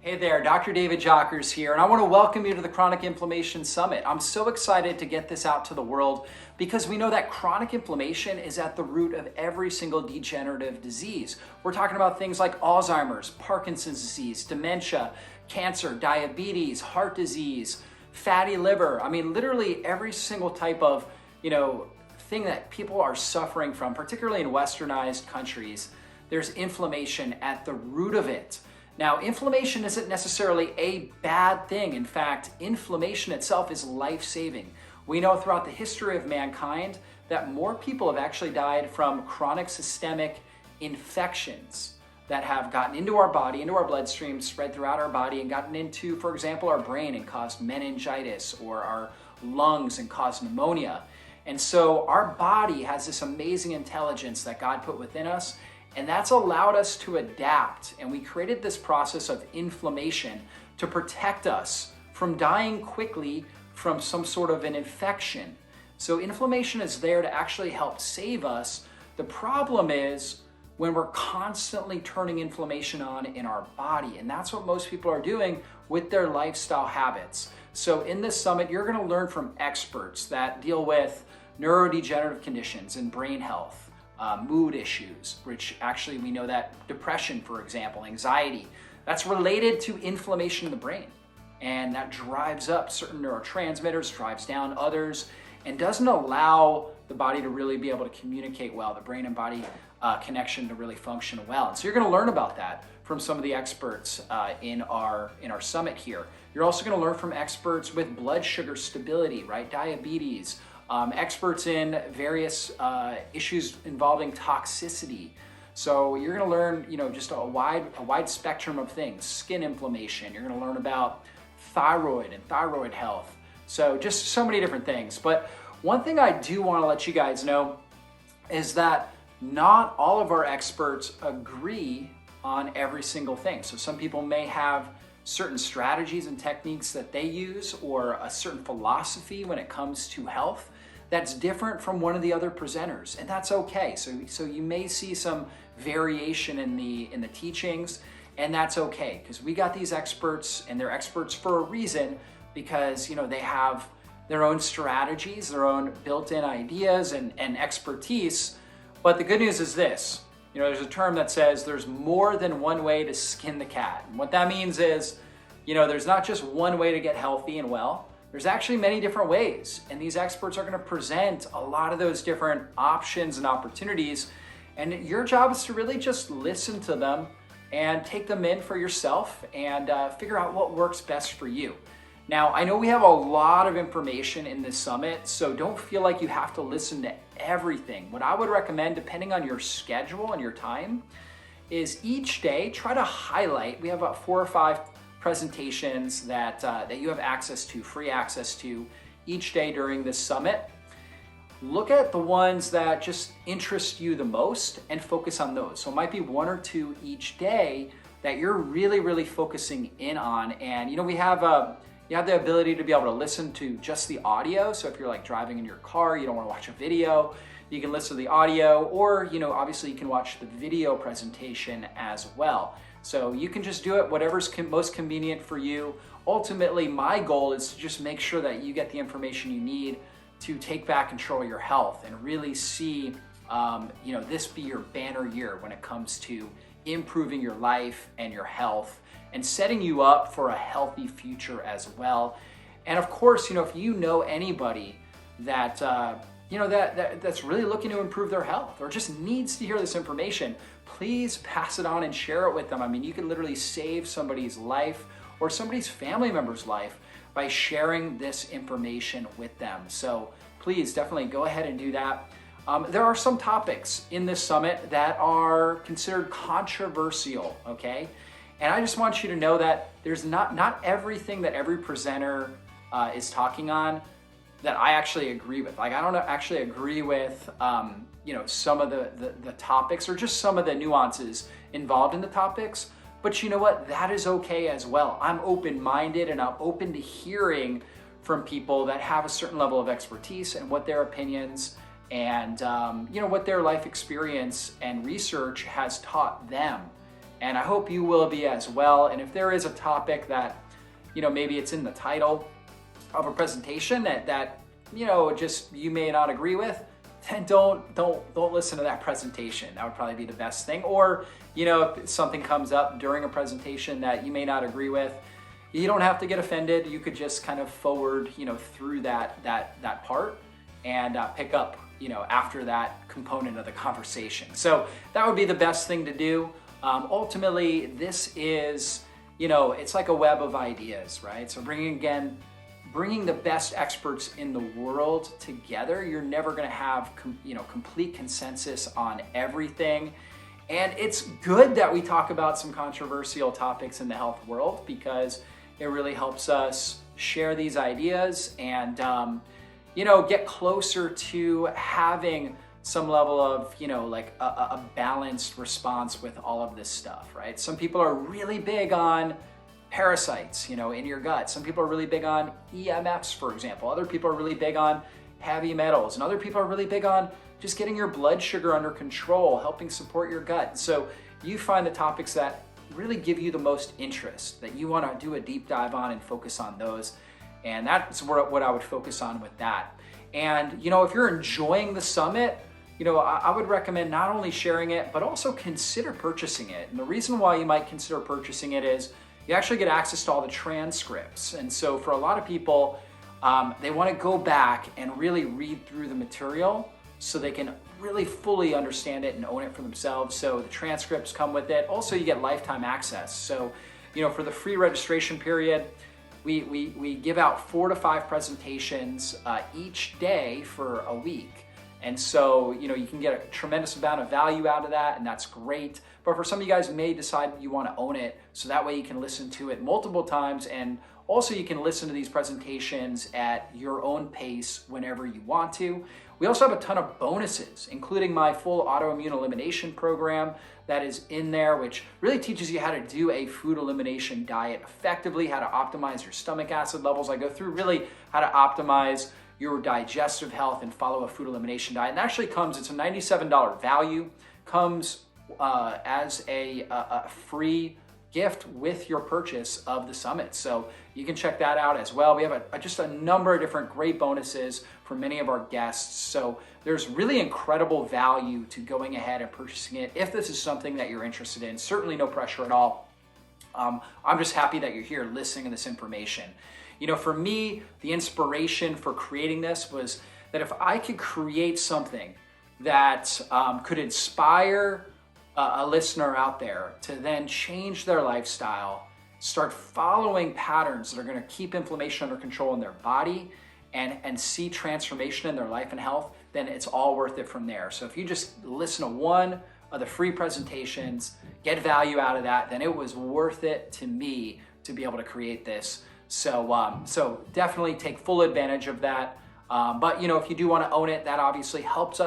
Hey there, Dr. David Jockers here, and I want to welcome you to the Chronic Inflammation Summit. I'm so excited to get this out to the world because we know that chronic inflammation is at the root of every single degenerative disease. We're talking about things like Alzheimer's, Parkinson's disease, dementia, cancer, diabetes, heart disease, fatty liver. I mean, literally every single type of, thing that people are suffering from, particularly in westernized countries. There's inflammation at the root of it. Now, inflammation isn't necessarily a bad thing. In fact, inflammation itself is life-saving. We know throughout the history of mankind that more people have actually died from chronic systemic infections that have gotten into our body, into our bloodstream, spread throughout our body, and gotten into, for example, our brain and caused meningitis, or our lungs and caused pneumonia. And so our body has this amazing intelligence that God put within us, and that's allowed us to adapt. And we created this process of inflammation to protect us from dying quickly from some sort of an infection. So inflammation is there to actually help save us. The problem is when we're constantly turning inflammation on in our body. And that's what most people are doing with their lifestyle habits. So in this summit, you're going to learn from experts that deal with neurodegenerative conditions and brain health. Mood issues, which actually we know that depression, for example, anxiety, that's related to inflammation in the brain. And that drives up certain neurotransmitters, drives down others, and doesn't allow the body to really be able to communicate well, the brain and body connection to really function well. And so you're going to learn about that from some of the experts in our summit here. You're also going to learn from experts with blood sugar stability, right? Diabetes, experts in various issues involving toxicity. So you're going to learn, just a wide spectrum of things. Skin inflammation. You're going to learn about thyroid and thyroid health. So just so many different things. But one thing I do want to let you guys know is that not all of our experts agree on every single thing. So some people may have certain strategies and techniques that they use, or a certain philosophy when it comes to health that's different from one of the other presenters, and that's okay. So you may see some variation in the teachings, and that's okay, because we got these experts, and they're experts for a reason, because they have their own strategies, their own built-in ideas and expertise. But the good news is this: there's a term that says there's more than one way to skin the cat. And what that means is, there's not just one way to get healthy and well. There's actually many different ways. And these experts are going to present a lot of those different options and opportunities. And your job is to really just listen to them and take them in for yourself and figure out what works best for you. Now, I know we have a lot of information in this summit, so don't feel like you have to listen to everything. What I would recommend, depending on your schedule and your time, is each day try to highlight. We have about 4 or 5 presentations that you have access to, free access to, each day during this summit. Look at the ones that just interest you the most and focus on those. So it might be 1 or 2 each day that you're really, really focusing in on. And you have the ability to be able to listen to just the audio. So if you're like driving in your car, you don't want to watch a video, you can listen to the audio, or obviously you can watch the video presentation as well. So you can just do it whatever's most convenient for you. Ultimately, my goal is to just make sure that you get the information you need to take back control of your health and really see this be your banner year when it comes to improving your life and your health, and setting you up for a healthy future as well. And of course, if you know anybody that that's really looking to improve their health, or just needs to hear this information, please pass it on and share it with them. I mean, you can literally save somebody's life or somebody's family member's life by sharing this information with them. So please definitely go ahead and do that. There are some topics in this summit that are considered controversial, okay? And I just want you to know that there's not everything that every presenter is talking on that I actually agree with. Like, I don't actually agree with some of the topics, or just some of the nuances involved in the topics. But you know what? That is okay as well. I'm open-minded, and I'm open to hearing from people that have a certain level of expertise and what their opinions and what their life experience and research has taught them. And I hope you will be as well. And if there is a topic that, maybe it's in the title of a presentation that just you may not agree with, then don't listen to that presentation. That would probably be the best thing. Or, if something comes up during a presentation that you may not agree with, you don't have to get offended. You could just kind of forward, through that part and pick up, after that component of the conversation. So that would be the best thing to do. Ultimately, this is, it's like a web of ideas, right? So bringing the best experts in the world together, you're never going to have complete consensus on everything. And it's good that we talk about some controversial topics in the health world, because it really helps us share these ideas and get closer to having some level of like a balanced response with all of this stuff, right? Some people are really big on parasites, in your gut. Some people are really big on EMFs, for example. Other people are really big on heavy metals, and other people are really big on just getting your blood sugar under control, helping support your gut. So you find the topics that really give you the most interest, that you want to do a deep dive on and focus on those. And that's what I would focus on with that. And, if you're enjoying the summit, I would recommend not only sharing it, but also consider purchasing it. And the reason why you might consider purchasing it is you actually get access to all the transcripts. And so for a lot of people, they want to go back and really read through the material so they can really fully understand it and own it for themselves. So the transcripts come with it. Also, you get lifetime access. So, for the free registration period, we give out 4 to 5 presentations each day for a week. And so, you can get a tremendous amount of value out of that, and that's great. But for some of you guys, may decide you want to own it, so that way you can listen to it multiple times, and also you can listen to these presentations at your own pace whenever you want to. We also have a ton of bonuses, including my full autoimmune elimination program that is in there, which really teaches you how to do a food elimination diet effectively, how to optimize your stomach acid levels. I go through really how to optimize your digestive health and follow a food elimination diet. And actually it's a $97 value, comes as a free gift with your purchase of the summit. So you can check that out as well. We have just a number of different great bonuses for many of our guests. So there's really incredible value to going ahead and purchasing it if this is something that you're interested in. Certainly no pressure at all. I'm just happy that you're here listening to this information. For me, the inspiration for creating this was that if I could create something that could inspire a listener out there to then change their lifestyle, start following patterns that are going to keep inflammation under control in their body and see transformation in their life and health, then it's all worth it from there. So if you just listen to one of the free presentations, get value out of that, then it was worth it to me to be able to create this. So definitely take full advantage of that. But if you do want to own it, that obviously helps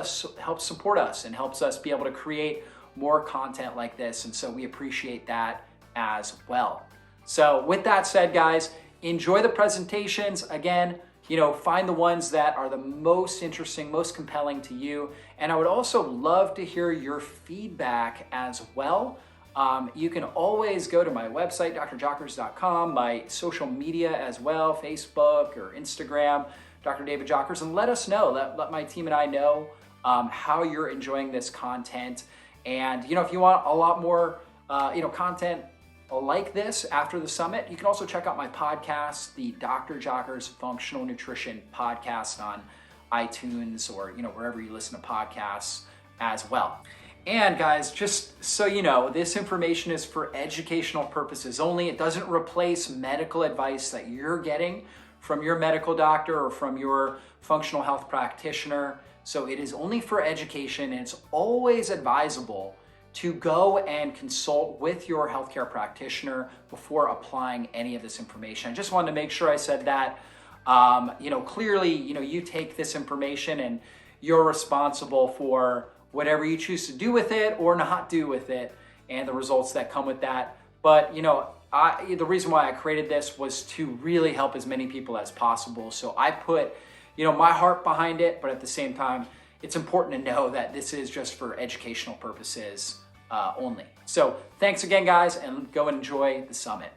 support us and helps us be able to create more content like this. And so we appreciate that as well. So with that said, guys, enjoy the presentations. Again, find the ones that are the most interesting, most compelling to you. And I would also love to hear your feedback as well. You can always go to my website, drjockers.com, my social media as well, Facebook or Instagram, Dr. David Jockers, and let us know, let my team and I know how you're enjoying this content. And, if you want a lot more, content like this after the summit, you can also check out my podcast, the Dr. Jockers Functional Nutrition Podcast on iTunes or, wherever you listen to podcasts as well. And guys, just so you know, this information is for educational purposes only. It doesn't replace medical advice that you're getting from your medical doctor or from your functional health practitioner. So it is only for education, and it's always advisable to go and consult with your healthcare practitioner before applying any of this information. I just wanted to make sure I said that. Clearly, you take this information and you're responsible for whatever you choose to do with it or not do with it and the results that come with that. But, the reason why I created this was to really help as many people as possible. So I put, my heart behind it, but at the same time, it's important to know that this is just for educational purposes only. So thanks again, guys, and go enjoy the summit.